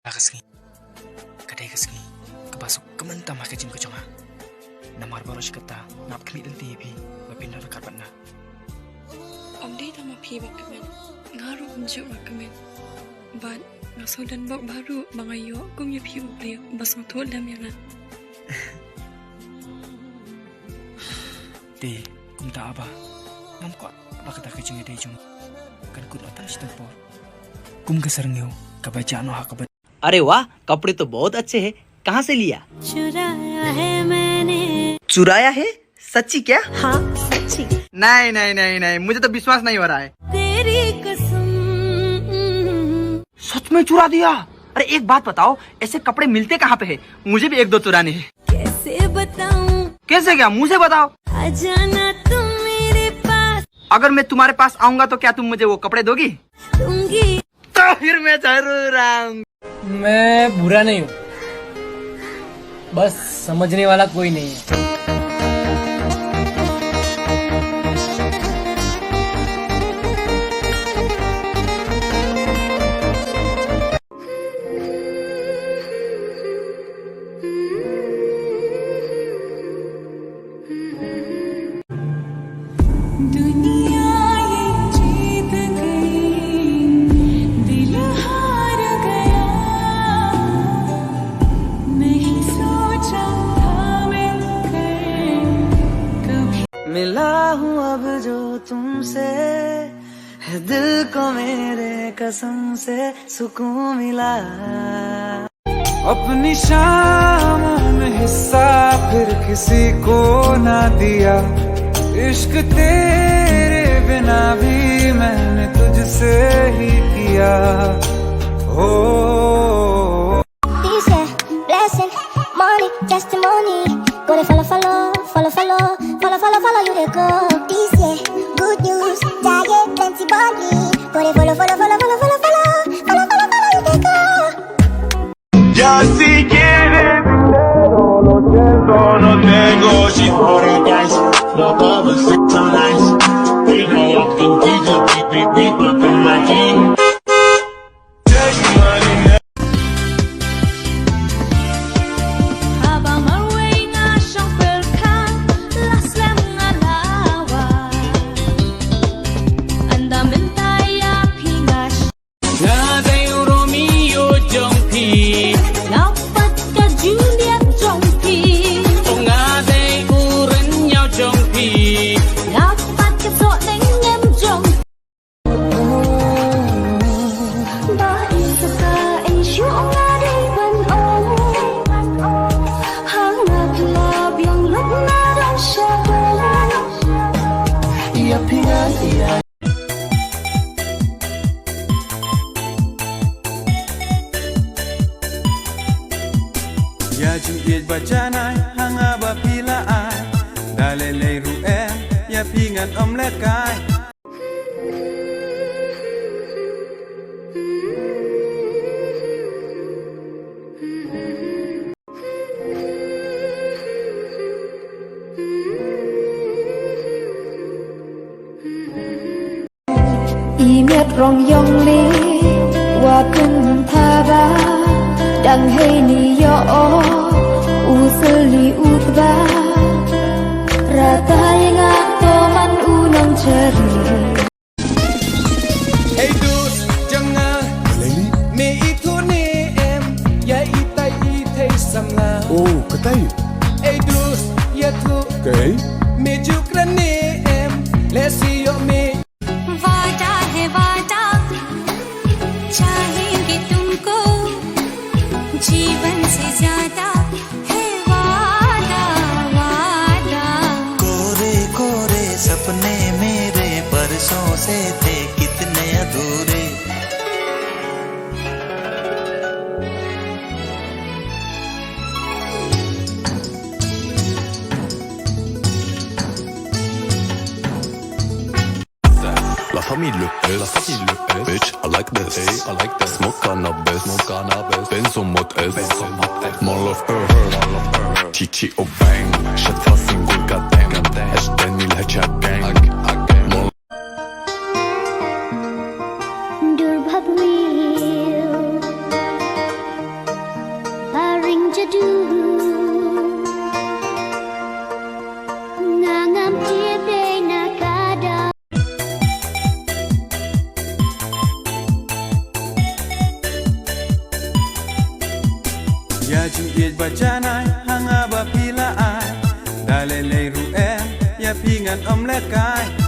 Kasngi, kadai kasngi, kebasuk kementah mah kecing keconga. Namar baru kata, ngap kemit lenti bi, bapindah dekat patna. Om day tama pi bak kemen, ngaru menjuk bak kemen. Ban, ngasau dan bak baru bangayo, kum ya pi ubli, bas ngotot dam yang. Di, kum tak apa, ngam kuat, apa kata kecing ada cuma, kan kut atas tempor. kum keserngiu, kebaca noha kebaca. अरे वाह, कपड़े तो बहुत अच्छे हैं। कहाँ से लिया? चुराया है मैंने। चुराया है? सच्ची क्या? हाँ सच्ची। नहीं नहीं नहीं नहीं, मुझे तो विश्वास नहीं हो रहा है। तेरी कसम। सच में चुरा दिया? अरे एक बात बताओ, ऐसे कपड़े मिलते कहाँ पे है? मुझे भी एक दो चुराने हैं। कैसे बताऊं? कैसे क्या? मुझे बताओ। आ जाना तुम मेरे पास। अगर मैं तुम्हारे पास आऊंगा तो क्या तुम मुझे वो कपड़े दोगी? दूंगी। तो फिर मैं जरूर आऊंगा। मैं बुरा नहीं हूँ, बस समझने वाला कोई नहीं है। मिला हूँ अब जो तुमसे, है दिल को मेरे कसम से सुकून मिला। अपनी शामों में हिस्सा फिर किसी को ना दिया, इश्क तेरे बिना भी मैंने तुझसे ही किया। हो blessing, money, testimony. Go to follow, follow, follow, follow, follow, follow, follow you they go. This year, good news, diet, plenty body. Go to follow, follow, follow, follow, follow, follow, follow, follow, follow you they go. Ya si quieres dinero, lo siento, no tengo. She's for the guys, no bubbles, so nice. We know I can dig up, deep up in my game. Take money now. Ya juit bacanai hanga ba pila ai, dalele ru'e ya pingan omlet kai. Imiat rong yong li, wa kun thaba, dang hey ni yo useli utba, rata yang to man unang ceri. Hey dus, jangan me itu ni em, ya itai itai samla. Oh, katay. Hey dus, ya tu, Okay. me jukra ni em, lesi yo me. वादा है वादा, चाहेंगे तुमको जीवन से ज्यादा है वादा वादा। कोरे कोरे सपने मेरे बरसों से थे कितने अधूरे। La famille Lopez, bitch, I like this, I like that. Smoke cannabis, Benz och mot S, Mall of her, Chichi och bang, shit fast in good goddamn, hashtag nil hashtag gang. दुर्भाग्य dalam tiada nakada. Ya ju it bajanai hanga ba pila ai dale le ru ya pingan om le kai